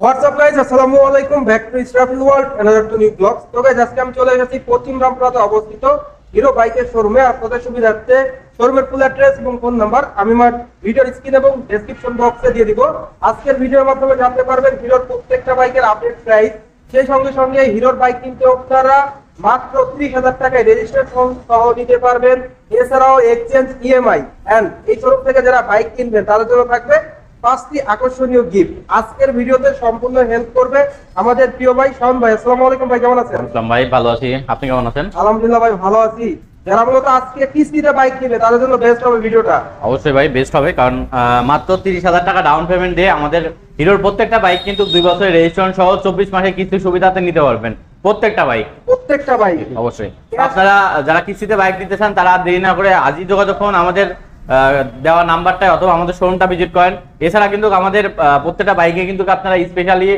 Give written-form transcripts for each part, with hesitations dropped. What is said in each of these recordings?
WhatsApp guys, আসসালামু আলাইকুম। Back to Israfil world, another to new blogs. তো গাইস, আজকে আমি চলে এসেছি পশ্চিম রামপুরাতে অবস্থিত হিরো বাইকের শোরুমে। আপনাদের সুবিধার্থে শোরুমের ফুল অ্যাড্রেস এবং ফোন নাম্বার আমি আমার ভিডিওর স্ক্রিন এবং ডেসক্রিপশন বক্সে দিয়ে দিব। আজকের ভিডিওর মাধ্যমে জানতে পারবেন হিরোর প্রত্যেকটা বাইকের আপডেট প্রাইস। সেই সঙ্গে সঙ্গে হিরোর বাইক কিনতে আপনারা মাত্র 30,000 টাকায় রেজিস্ট্রেশন সহ নিতে পারবেন। এছাড়াও এক্সচেঞ্জ, ইএমআই এন্ড এই শোরুম থেকে যারা বাইক কিনবেন তাদের জন্য থাকবে 5টি আকর্ষণীয় গিফট। আজকের ভিডিওতে সম্পূর্ণ হেল্প করবে আমাদের প্রিয় ভাই শাওন ভাই। আসসালামু আলাইকুম ভাই, কেমন আছেন? আসসালাম ভাই, ভালো আছি। আপনি কেমন আছেন? আলহামদুলিল্লাহ ভাই, ভালো আছি। যারা মূলত আজকে কিস্তিতে বাইক কিনবে তাদের জন্য বেস্ট হবে ভিডিওটা। অবশ্যই ভাই, বেস্ট হবে, কারণ মাত্র 30,000 টাকা ডাউন পেমেন্ট দিয়ে আমাদের হিরোর প্রত্যেকটা বাইক কিন্তু 2 বছরের রেজিস্ট্রেশন সহ 24 মাসের কিস্তি সুবিধাতে নিতে পারবেন। প্রত্যেকটা বাইক অবশ্যই। আপনারা যারা কিস্তিতে বাইক নিতে চান তারা দেরি না করে আজই যোগাযোগ করুন আমাদের দেওয়া নাম্বারটায়, অথবা আমাদের শোরুমটা ভিজিট করেন। এছাড়া কিন্তু আমাদের প্রত্যেকটা বাইকে কিন্তু আপনারা স্পেশালি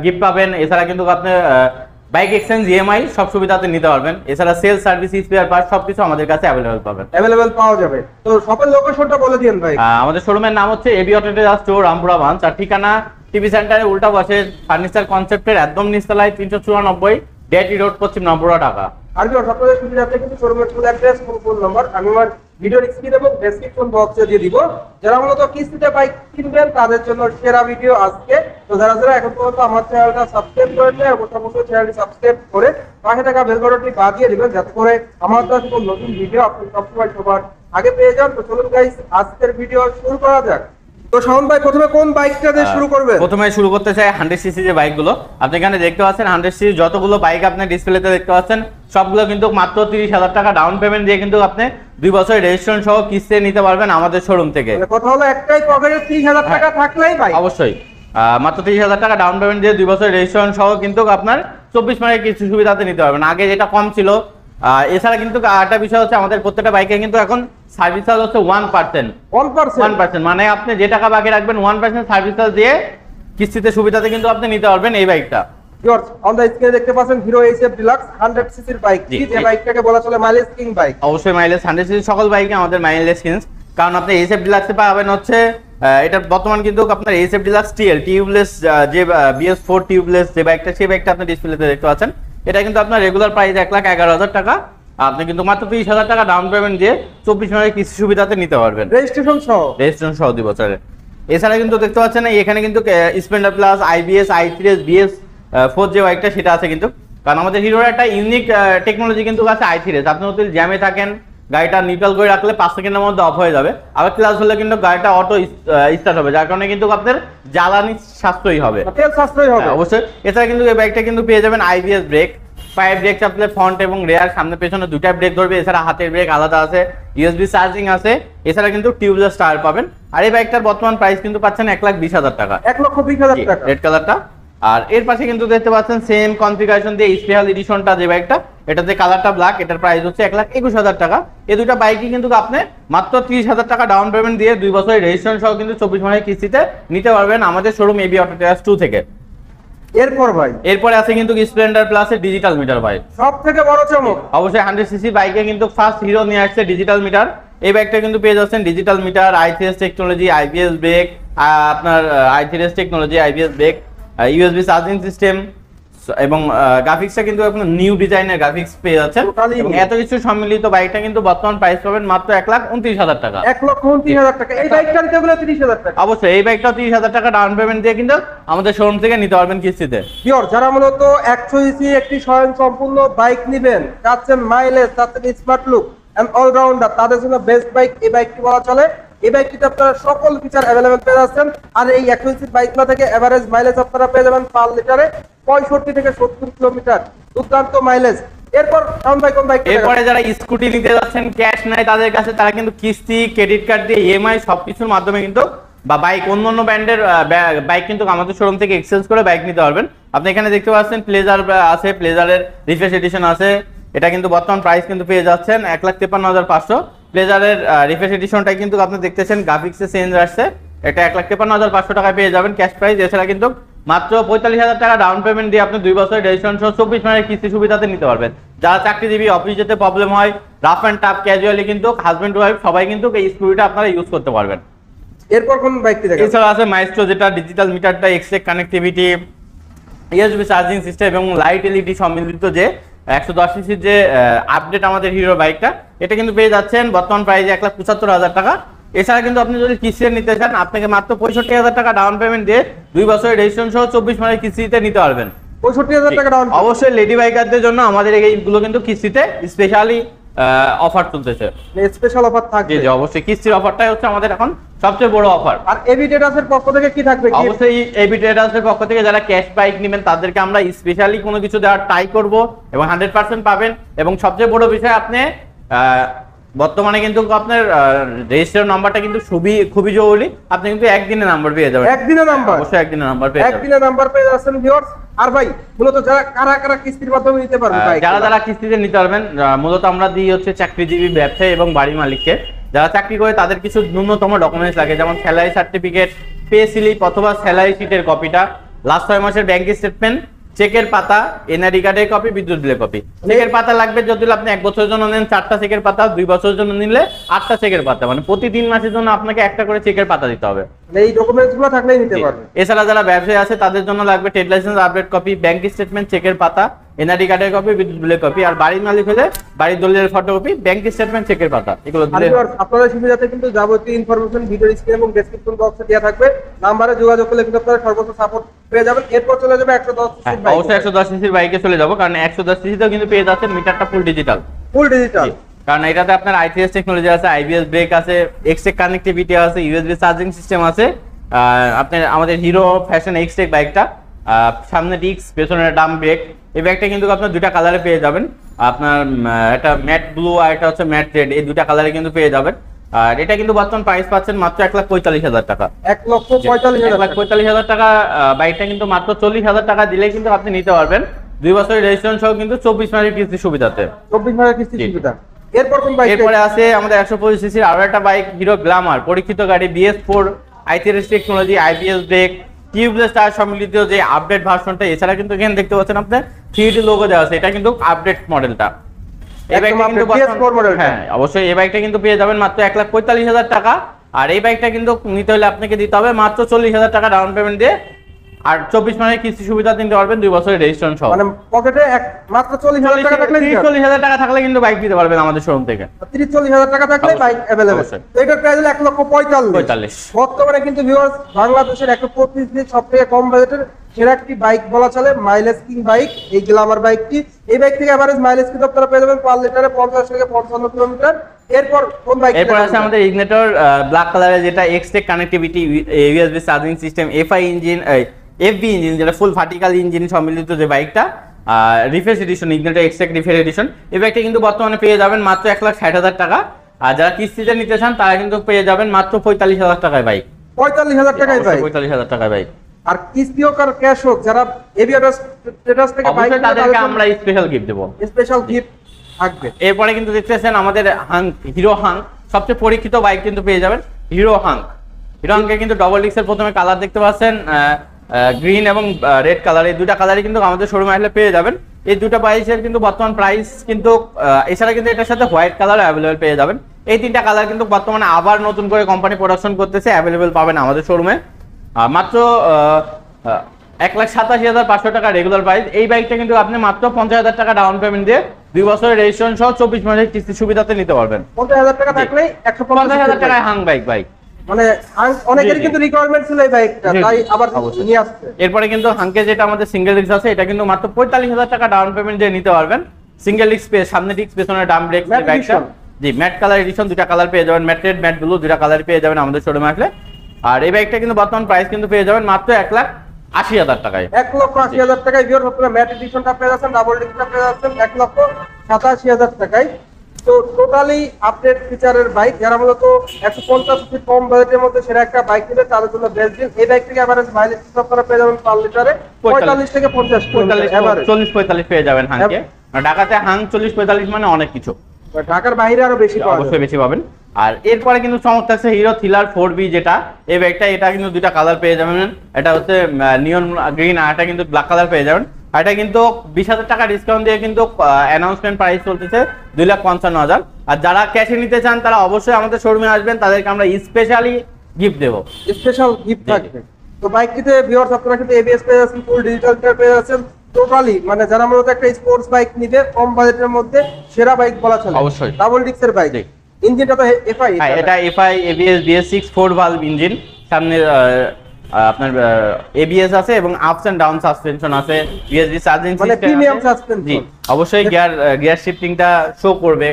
গিফট পাবেন। এছাড়া কিন্তু আপনি বাইক এক্সচেঞ্জ, ইএমআই সব সুবিধাতে নিতে পারবেন। এছাড়া সেল সার্ভিস, স্পেয়ার পার্ট সবকিছু আমাদের কাছে অ্যাভেলেবল পাওয়া যাবে। তো শপের লোকেশনটা বলে দিন ভাই। আমাদের শোরুমের নাম হচ্ছে AB auto store, Rampura branch. আর ঠিকানা টিভি সেন্টারের উল্টা পাশে ফার্নিচার কনসেপ্টের একদম নিচতলায় 394 ডেটি রোড, পশ্চিম রামপুরা, ঢাকা। আর কি আপনাদের সুবিধার্থে কিন্তু শোরুমের ফুল অ্যাড্রেস, ফোন নাম্বার আমি আমার ভিডিওর স্ক্রিন এবং ডেসক্রিপশন বক্সে দিয়ে দিব। যারা মূলত কিস্তিতে বাইক কিনবেন তাদের জন্য সেরা ভিডিও আজকে। তো যারা এখন পর্যন্ত আমার চ্যানেলটা সাবস্ক্রাইব করেন অবশ্যই চ্যানেলটি সাবস্ক্রাইব করে পাশে থাকা বেল বাটনটি বাজিয়ে দিবেন, যাতে করে আমার কাছে কোনো নতুন ভিডিও আপনি সবসময় সবার আগে পেয়ে যান। তো চলুন গাইস, আজকের ভিডিও শুরু করা যাক। তো শাওন ভাই, প্রথমে কোন বাইকটা দিয়ে শুরু করবেন? প্রথমে শুরু করতে চাই 100 সিসি যে বাইকগুলো। আপনি এখানে দেখতে পাচ্ছেন 100 সিসি যতগুলো বাইক আপনি ডিসপ্লেতে দেখতে পাচ্ছেন সবগুলো কিন্তু মাত্র 30,000 টাকা ডাউন পেমেন্ট দিয়ে কিন্তু আপনি 2 বছরের রেজিস্ট্রেশন সহ কিস্তি নিতে পারবেন আমাদের শোরুম থেকে। কথা হলো একটাই, পকেটে 30,000 টাকা থাকলেই ভাই অবশ্যই মাত্র 30,000 টাকা ডাউন পেমেন্ট দিয়ে 2 বছরের রেজিস্ট্রেশন সহ কিন্তু আপনার 24 মাসের কিস্তি সুবিধাতে নিতে পারবেন। আগে যেটা কম ছিল। এছাড়া কিন্তু আরেকটা বিষয় হচ্ছে আমাদের প্রত্যেকটা বাইকে কিন্তু এখন সার্ভিস চার্জ হচ্ছে 1%, মানে আপনি যে টাকা বাকি রাখবেন 1% সার্ভিস চার্জ দিয়ে কিস্তিতে সুবিধাতে কিন্তু আপনি নিতে পারবেন এই বাইকটা। ভিউয়ার্স, অন দ্য স্ক্রিনে দেখতে পাচ্ছেন হিরো এইচএফ ডিলাক্স 100 সিসির বাইক। যে বাইকটাকে বলা চলে মাইলেজ কিং বাইক। অবশ্যই মাইলেজ 100 সিসি সকল বাইকে আমাদের মাইলেজ কিং, কারণ আপনি এইচএফ ডিলাক্সে পাবেন হচ্ছে এটা বর্তমান কিন্তু আপনার এইচএফ ডিলাক্স টিএল টিউবলেস যে BS4 টিউবলেস যে বাইকটা, সেই বাইকটা আপনি ডিসপ্লেতে দেখতে পাচ্ছেন। এটা কিন্তু আপনার রেগুলার প্রাইস 1,11,000 টাকা। আপনি কিন্তু মাত্র 30,000 টাকা ডাউন পেমেন্ট দিয়ে 24 মাসের কিস্তি সুবিধাতে নিতে পারবেন, রেজিস্ট্রেশন সহ 2 বছরের। এছাড়া কিন্তু দেখতে পাচ্ছেন এখানে কিন্তু Splendor plus, IBS, i3s, BS4 যে বাইকটা সেটা আছে কিন্তু, কারণ আমাদের হিরোর একটা ইউনিক টেকনোলজি কিন্তু আছে i3s। আপনি যদি জ্যামে থাকেন গাড়িটা নিউট্রাল করে রাখলে 5 সেকেন্ডের মধ্যে অফ হয়ে যাবে। আবার ক্লাস হলে কিন্তু গাড়িটা অটো স্টার্ট হবে, যার কারণে কিন্তু আপনার জ্বালানি সাশ্রয়ী হবে, তেল সাশ্রয়ী হবে অবশ্যই। এছাড়া কিন্তু এই বাইকটা কিন্তু পেয়ে যাবেন IBS ব্রেক, 5 ব্রেক চাপলে ফ্রন্ট এবং রেয়ার, সামনে পেছনে দুইটা ব্রেক ধরবে। এছাড়া হাতের ব্রেক আলাদা আছে, USB চার্জিং আছে। এছাড়া কিন্তু টিউবলেস টায়ার পাবেন। আর এই বাইকটার বর্তমান প্রাইস কিন্তু পাচ্ছেন 1,20,000 টাকা, 1,20,000 টাকা, রেড কালারটা। আর এর পাশে কিন্তু দেখতে পাচ্ছেন সেম কনফিগারেশন দিয়ে স্পেশাল এডিশনটা যে বাইকটা, এটাতে কালারটা ব্ল্যাক, এটার প্রাইস হচ্ছে 1,21,000 টাকা। এই দুটো বাইকই কিন্তু আপনি মাত্র 30,000 টাকা ডাউন পেমেন্ট দিয়ে 2 বছরের রেজিস্ট্রেশন সহ কিন্তু 24 মাসের কিস্তিতে নিতে পারবেন আমাদের শোরুম এবি অটো 2 থেকে। এরপরে আছে কিন্তু স্প্লেন্ডার প্লাসের ডিজিটাল মিটার বাইক, সবথেকে বড় চমক। অবশ্যই 100 সিসি বাইকে কিন্তু ফার্স্ট হিরো নিয়ে আসছে ডিজিটাল মিটার। এই বাইকটা কিন্তু পেয়ে যাচ্ছেন digital meter, i3s technology, IBS brake, আপনার i3s technology, IBS brake, USB charging system এবং গ্রাফিক্সটা কিন্তু আপনার নিউ ডিজাইনের গ্রাফিক্স পেয়ে যাচ্ছেন। এত কিছু সম্মিলিত বাইকটা কিন্তু বর্তমান প্রাইস পাবেন মাত্র 1,29,000 টাকা, 1,29,000 টাকা। এই বাইকটা নিতে গেলে 30,000 টাকা। অবশ্যই এই বাইকটা 30,000 টাকা ডাউন পেমেন্ট দিয়ে কিন্তু আমাদের শোরুম থেকে নিতে পারবেন কিস্তিতে। যারা মূলত 100 সিসি একটি স্বয়ংসম্পূর্ণ বাইক নেবেন, চাচ্ছেন মাইলেজ, চাচ্ছেন স্মার্ট লুক এন্ড অলরাউন্ডার, তাদের জন্য বেস্ট বাইক এই বাইকটি বলা চলে। এই বাইকটিতে আপনারা সকল ফিচার অ্যাভেলেবেল পেয়ে যাচ্ছেন। আর এই 100 সিসি বাইকগুলো থেকে এভারেজ মাইলেজ আপনারা পেয়ে যাবেন পার লিটারে 65 থেকে 70 কিলোমিটার, দুর্দান্ত মাইলেজ। এরপর শাওন ভাই কোন বাইক? এরপরে যারা স্কুটি নিতে যাচ্ছেন, ক্যাশ নাই তাদের কাছে, তারা কিন্তু কিস্তি, ক্রেডিট কার্ড দিয়ে, ইএমআই সবকিছুর মাধ্যমে কিন্তু বা বাইক অন্য ব্র্যান্ডের বাইক কিন্তু আমাদের শোরুম থেকে এক্সচেঞ্জ করে বাইক নিতে পারবেন। আপনি এখানে দেখতে পাচ্ছেন প্লেজার আছে, প্লেজারের রিফ্রেশ এডিশন আছে। এটা কিন্তু বর্তমান প্রাইস কিন্তু পেয়ে যাচ্ছেন 1,53,500। প্লেজারের রিফ্রেশ এডিশনটাই কিন্তু আপনি দেখতেছেন গ্রাফিক্সে চেঞ্জ আসছে, এটা 1,53,500 টাকায় পেয়ে যাবেন ক্যাশ প্রাইস। এছাড়া কিন্তু মাত্র 45,000 টাকা ডাউন পেমেন্ট দিয়ে আপনি 2 বছরের রেজিস্ট্রেশন সহ 24 মাসের কিস্তি সুবিধাতে নিতে পারবেন। যারা চাকরিজীবী, অফিস যেতে প্রবলেম হয়, রাফ অ্যান্ড টাফ ক্যাজুয়ালি কিন্তু হাজবেন্ড ওয়াইফ সবাই কিন্তু এই স্কুটিটা আপনারা ইউজ করতে পারবেন। এরপর কোন বাইকটি দেখাবেন? এছাড়া আছে মাইস্ট্রো, যেটা ডিজিটাল মিটারটা, extra connectivity, USB charging system এবং লাইট এলইডি সম্মিলিত যে 110 সিসির যে আপডেট আমাদের হিরো বাইকটা, এটা কিন্তু পেয়ে যাচ্ছেন বর্তমান প্রাইসে 1,75,000 টাকা। এছাড়া কিন্তু আপনি যদি কিস্তিতে নিতে চান, আপনাকে মাত্র 65,000 টাকা ডাউন পেমেন্ট দিয়ে 2 বছরের রেজিস্ট্রেশন সহ 24 মাসের কিস্তিতে নিতে পারবেন। 65,000 টাকা ডাউন। অবশ্যই লেডি বাইকারদের জন্য আমাদের এইগুলো কিন্তু কিস্তিতে স্পেশালি অফার চলতেছে। স্পেশাল অফার থাকবে। জি অবশ্যই, কিস্তির অফারটাই হচ্ছে আমাদের এখন সবচেয়ে বড় অফার। আর এবি ট্রেডার্সের পক্ষ থেকে কি থাকবে? অবশ্যই এবি ট্রেডার্সের পক্ষ থেকে যারা ক্যাশ বাইক নেবেন তাদেরকে আমরা স্পেশালি কোনো কিছু দেওয়ার ট্রাই করব এবং 100% পাবেন। এবং সবচেয়ে বড় বিষয়, আপনি বর্তমানে কিন্তু আপনার রেজিস্ট্রেশন নাম্বারটা কিন্তু খুবই জরুরি। আপনি কিন্তু একদিনের নাম্বার পেয়ে যাবেন। একদিনের নাম্বার? অবশ্যই একদিনের নাম্বার পেয়ে যাবেন। একদিনের নাম্বার পেয়ে যাচ্ছেন ভিউয়ার্স। আর ভাই মূলত যারা কারা কিস্তির মাধ্যমে নিতে পারবে বাইক? যারা কিস্তিতে নিতে পারবেন, মূলত আমরা দিই হচ্ছে চাকরিজীবী, ব্যবসায়ী এবং বাড়ি মালিককে। যারা চাকরি করে তাদের কিছু ন্যূনতম ডকুমেন্টস লাগে, যেমন স্যালারি সার্টিফিকেট, পে স্লিপ অথবা স্যালারি শিটের কপিটা, লাস্ট 6 মাসের ব্যাংক স্টেটমেন্ট, চেকের পাতা, এনআইডি কার্ডের কপি, বিদ্যুৎ বিলের কপি। চেকের পাতা লাগবে যদি আপনি 1 বছরের জন্য নেন 4টা চেকের পাতা, 2 বছরের জন্য নিলে 8টা চেকের পাতা, মানে প্রতি 3 মাসের জন্য আপনাকে একটা করে চেকের পাতা দিতে হবে। এই ডকুমেন্টসগুলো থাকলেই নিতে পারবে। এছাড়া যারা ব্যবসায়ী আছে তাদের জন্য লাগবে trade licence update copy, bank statement, চেকের পাতা, এনআইডি কার্ডের কপি, বিদ্যুৎ বিলের কপি। আর বাড়ির মালিক হলে বাড়ির দলিলের ফটোকপি, ব্যাংক স্টেটমেন্ট, চেকের পাতা, এগুলো দিলে। আপনাদের সুবিধাতে কিন্তু যাবতীয় ইনফরমেশন ভিডিও স্ক্রিন এবং ডেসক্রিপশন বক্সে দেওয়া থাকবে। নম্বরে যোগাযোগ করলে কিন্তু আপনারা সর্বোচ্চ সাপোর্ট পেয়ে যাবেন। এরপর চলে যাবে 110 সিসির বাইক। অবশ্যই 110 সিসির বাইকে চলে যাব, কারণ 110 সিসিতেও কিন্তু পেয়ে যাচ্ছেন মিটারটা ফুল ডিজিটাল। ফুল ডিজিটাল, কারণ এটাতে আপনার আইটিএস টেকনোলজি আছে, আইবিএস ব্রেক আছে, এক্সট্রা কানেক্টিভিটি আছে, ইউএসবি চার্জিং সিস্টেম আছে। আপনার আমাদের হিরো ফ্যাশন এক্সটেক বাইকটা, সামনে ডিস্ক, পেছনে ডাম ব্রেক। এই বাইকটা কিন্তু আপনার দুইটা কালারে পেয়ে যাবেন। আপনার একটা ম্যাট ব্লু আর এটা হচ্ছে ম্যাট রেড, এই দুইটা কালারে কিন্তু পেয়ে যাবেন। আর এটা কিন্তু বর্তমান প্রাইস পাচ্ছেন মাত্র 1,45,000 টাকা। 1,45,000 টাকা। বাইকটা কিন্তু মাত্র 40,000 টাকা দিলে কিন্তু আপনি নিতে পারবেন 2 বছরের রেজিস্ট্রেশন সহ কিন্তু 24 মাসের কিস্তি সুবিধাতে। 24 মাসের কিস্তি সুবিধা। এরপর কোন বাইক? এরপরে আছে আমাদের 125 সিসির আরো একটা বাইক, হিরো গ্ল্যামার, পরীক্ষিত গাড়ি, BS4 ITS technology, IBS brake, tubeless tyre সম্মিলিত যে আপডেট ভার্সনটা। এছাড়া কিন্তু এখানে দেখতে পাচ্ছেন আপনি 3D লোগো দেওয়া আছে, এটা কিন্তু আপডেট মডেলটা। এই বাইকটা কিন্তু BS4 মডেলটা। হ্যাঁ অবশ্যই, এই বাইকটা কিন্তু পেয়ে যাবেন মাত্র 1,45,000 টাকা। আর এই বাইকটা কিন্তু নিতে হলে আপনাকে দিতে হবে মাত্র 40,000 টাকা ডাউন পেমেন্ট দিয়ে, আর 24 মাসের কিস্তি সুবিধা নিতে পারবেন 2 বছরের রেজিস্ট্রেশন সহ। মানে পকেটে মাত্র 40,000 টাকা থাকলে 30-40,000 টাকা থাকলে কিন্তু বাইক নিতে পারবেন আমাদের শোরুম থেকে। 30-40,000 টাকা থাকলে বাইক अवेलेबल। তো এটার প্রাইস হলো 1,45,000। বর্তমানে কিন্তু ভিউয়ার্স বাংলাদেশের 125 সবথেকে কম বাজেটের সেরা একটি বাইক বলা চলে, মাইলেজ কিং বাইক এই গ্ল্যামার বাইকটি। এই বাইক থেকে এভারেজ মাইলেজ কিন্তু আপনারা পেয়ে যাবেন পার লিটারে 50 থেকে 55 কিলোমিটার। এরপর কোন বাইক? এরপর আছে আমাদের ইগনিটর ব্ল্যাক কালারের, যেটা Xtec connectivity, USB charging system, FI engine, FB engine, যেটা ফুল ভার্টিক্যাল ইঞ্জিন সম্মিলিত যে বাইকটা, refresh edition, Ignitor Xtec refresh edition. এই বাইকটা কিন্তু বর্তমানে পেয়ে যাবেন মাত্র 1,60,000 টাকা। আর যারা কিস্তিতে নিতে চান তারা কিন্তু পেয়ে যাবেন মাত্র 45,000 টাকায় বাইক। 45,000 টাকায় বাইক? 45,000 টাকায় বাইক। আর কিস্তি হোক আর ক্যাশ হোক, যারা এভিয়াটাস স্ট্যাটাস থেকে বাইক অবশ্যই তাদেরকে আমরা স্পেশাল গিফট দেব। স্পেশাল গিফট থাকবে। এরপরে কিন্তু দেখতেছেন আমাদের হিরো হাঙ্ক, সবচেয়ে পরীক্ষিত বাইক কিন্তু পেয়ে যাবেন হিরো হাঙ্ক। হিরো হাঙ্কে কিন্তু ডবল ডিস্কের প্রথমে কালার দেখতে পাচ্ছেন, গ্রিন এবং রেড কালার, এই দুটা কালারই কিন্তু আমাদের শোরুমে আসলে পেয়ে যাবেন। এই দুটো বাইকের কিন্তু বর্তমান প্রাইস কিন্তু এছাড়া কিন্তু এটার সাথে হোয়াইট কালার অ্যাভেলেবেল পেয়ে যাবেন। এই তিনটা কালার কিন্তু বর্তমানে আবার নতুন করে কোম্পানি প্রোডাকশন করতেছে, অ্যাভেলেবেল পাবেন আমাদের শোরুমে। মাত্র 1,87,500 টাকা রেগুলার প্রাইস। এই বাইকটা কিন্তু আপনি মাত্র 50,000 টাকা ডাউন পেমেন্ট দিয়ে 2 বছরের রেজিস্ট্রেশন সহ 24 মাসের কিস্তি সুবিধাতে নিতে পারবেন। 50,000 টাকা থাকলে 150,000 টাকায় হাং বাইক। মানে অনেকেরই কিন্তু রিকোয়ারমেন্ট ছিল এই বাইকটা, তাই আবার নিয়ে আসছে। এরপরে কিন্তু হাঙ্কে যেটা আমাদের সিঙ্গেল ডিস্ক আছে, এটা কিন্তু মাত্র 45,000 টাকা ডাউন পেমেন্ট দিয়ে নিতে পারবেন। সিঙ্গেল ডিস্ক, সামনে ডিস্ক, পেছনে ডাম ব্রেক বাইকটা। জি ম্যাট কালার এডিশন, দুটা কালার পেয়ে যাবেন, ম্যাট রেড, ম্যাট ব্লু, দুটা কালার পেয়ে যাবেন আমাদের শোরুমে আসলে। আর এই বাইকটা কিন্তু বর্তমান প্রাইস কিন্তু পেয়ে যাবেন মাত্র 1,80,000 টাকায়। 1,80,000 টাকায় ভিউয়ার আপনারা ম্যাট এডিশনটা পেয়ে যাচ্ছেন, ডাবল ডিস্কটা পেয়ে যাচ্ছেন 1,87,000 টাকায়। তো টোটালি আপডেট ফিচারের বাইক, যারা মূলত 150 থেকে কম বাজেটের মধ্যে সেরা একটা বাইক নেবে তাদের জন্য বেস্ট ডিল। এই বাইক থেকে এভারেজ মাইলেজ আপনারা পেয়ে যাবেন পার লিটারে 45 থেকে 50 এভারেজ 40-45 পেয়ে যাবেন হাঙ্কে। ঢাকাতে হাং 40-45 মানে অনেক কিছু, ঢাকার বাইরে আরো বেশি পাবেন, অবশ্যই বেশি পাবেন। আর এরপরে কিন্তু চমৎকার আছে হিরো থ্রিলার 4B, যেটা এই বাইকটা, এটা কিন্তু দুইটা কালার পেয়ে যাবেন। এটা হচ্ছে নিয়ন গ্রিন, আর এটা কিন্তু ব্ল্যাক কালার পেয়ে যাবেন। আর এটা কিন্তু 20,000 টাকা ডিসকাউন্ট দিয়ে কিন্তু অ্যানাউন্সমেন্ট প্রাইস চলতেছে 2,55,000। আর যারা ক্যাশে নিতে চান তারা অবশ্যই আমাদের শোরুমে আসবেন, তাদেরকে আমরা স্পেশালি গিফট দেবো। স্পেশাল গিফট জি। থাকবে। তো বাইকটিতে ভিউয়ার্স আপনারা কিন্তু এবিএস পেয়ে যাচ্ছেন, ফুল ডিজিটাল পেয়ে যাচ্ছেন, টোটালি মানে যারা মূলত একটা স্পোর্টস বাইক নিবে কম বাজেটের মধ্যে সেরা বাইক বলা চলে। অবশ্যই। ডাবল ডিক্সের বাইক, জি। ইঞ্জিনটা তো এফআই। হ্যাঁ, এটা FI ABS BS6 4 valve engine, সামনে আপনার এবিএস আছে এবং আপস এন্ড ডাউন সাসপেনশন আছে, বিএসডি চার্জিং মানে সিস্টেম প্রিমিয়াম সাসপেনশন। জি, অবশ্যই গিয়ার শিফটিংটা শো করবে।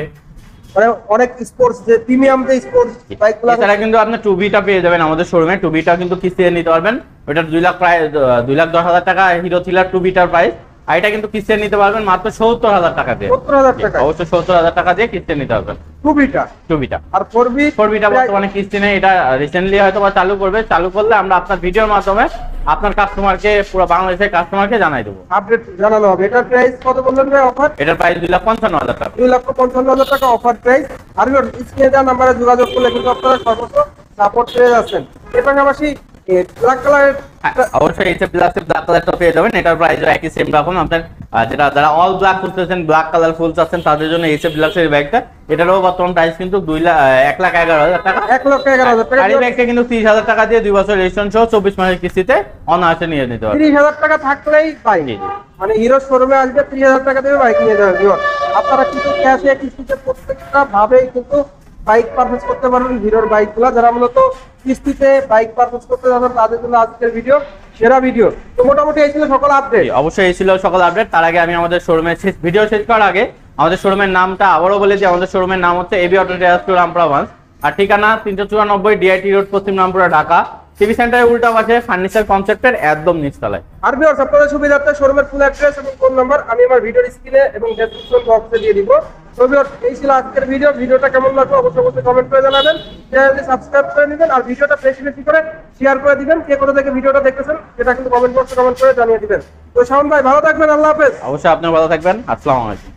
মানে অনেক স্পোর্টস যে প্রিমিয়াম যে স্পোর্টস বাইকগুলো এছাড়া কিন্তু আপনি 2Bটা পেয়ে যাবেন আমাদের শোরুমে। 2Bটা কিন্তু কিস্তিতে নিতে পারবেন। ওটা 2 লাখ প্রায় 2,10,000 টাকা হিরো থ্রিলার 2Bটার প্রাইস। আর এটা কিন্তু কিস্তিতে নিতে পারবেন মাত্র 70,000 টাকা দিয়ে। 70,000 টাকা, অবশ্যই 70,000 টাকা দিয়ে কিস্তিতে নিতে পারবেন টুবিটা। 2Bটা। আর 4Bটা বর্তমানে কিস্তি নেই, এটা রিসেন্টলি হয়তো বা চালু করবে। চালু করলে আমরা আপনার ভিডিওর মাধ্যমে আপনার কাস্টমারকে, পুরো বাংলাদেশের কাস্টমারকে জানাই দেবো। আপডেট জানানো হবে। এটার প্রাইস কত বললেন ভাই? অফার এটার প্রাইস 2,55,000 টাকা। 2,55,000 টাকা অফার প্রাইস। আর স্ক্রিনে দেওয়া নাম্বারে যোগাযোগ করলে কিন্তু আপনারা সর্বোচ্চ সাপোর্ট পেয়ে যাচ্ছেন। এর পাশাপাশি ব্ল্যাক কালারের অবশ্যই এইচএফ ডিলাক্সে ব্ল্যাক কালারটা পেয়ে যাবেন। এটার প্রাইস একই সেম রকম। আপনার যারা অল ব্ল্যাক খুঁজতেছেন, ব্ল্যাক কালার ফুল চাচ্ছেন, তাদের জন্য এইচএফ ডিলাক্সের এই ব্যাগটা। এটারও বর্তমান প্রাইস কিন্তু 1,11,000 টাকা। 1,11,000 টাকা। আর এই ব্যাগটা কিন্তু 30,000 টাকা দিয়ে 2 বছর রেজিস্ট্রেশন সহ 24 মাসের কিস্তিতে অনায়াসে নিয়ে নিতে পারবেন। 30,000 টাকা থাকলেই পাই। জি, জি। মানে হিরো শোরুমে আসবে 30,000 টাকা দেবে বাইক নিয়ে যাবে। আপনারা কিন্তু ক্যাশে কিস্তিতে প্রত্যেকটা ভাবেই কিন্তু বাইক পারচেজ করতে পারবেন হিরোর বাইকগুলো। যারা মূলত কিস্তিতে বাইক পারচেজ করতে যাবেন তাদের জন্য আজকের ভিডিও সেরা ভিডিও। তো মোটামুটি এই ছিল সকল আপডেট। জি, অবশ্যই এই ছিল সকল আপডেট। তার আগে আমি আমাদের শোরুমের ভিডিও শেষ করার আগে আমাদের শোরুমের নামটা আবারও বলে দিই। আমাদের শোরুমের নাম হচ্ছে এবি অটো ট্রেডার্স রামপুরা 1, আর ঠিকানা 394 ডিআইটি রোড, পশ্চিম রামপুরা, ঢাকা। টিভি সেন্টারের উল্টা পাশে ফার্নিচার কনসেপ্টের একদম নিচতলায়। আর ভিউয়ার্স আপনাদের সুবিধার্থে শোরুমের ফুল অ্যাড্রেস এবং ফোন নাম্বার আমি আমার ভিডিওর স্ক্রিনে এবং ডেসক্রিপশন বক্সে দিয়ে দিব। তো ভিউয়ার্স এই ছিল আজকের ভিডিও। ভিডিওটা কেমন লাগলো অবশ্যই কমেন্ট করে জানাবেন, চ্যানেলটি সাবস্ক্রাইব করে নেবেন আর ভিডিওটা বেশি বেশি করে শেয়ার করে দিবেন। কে কোথা থেকে ভিডিওটা দেখতেছেন সেটা কিন্তু কমেন্ট বক্সে কমেন্ট করে জানিয়ে দিবেন। তো শাওন ভাই ভালো থাকবেন, আল্লাহ হাফেজ। অবশ্যই আপনিও ভালো থাকবেন। আসসালামু আলাইকুম।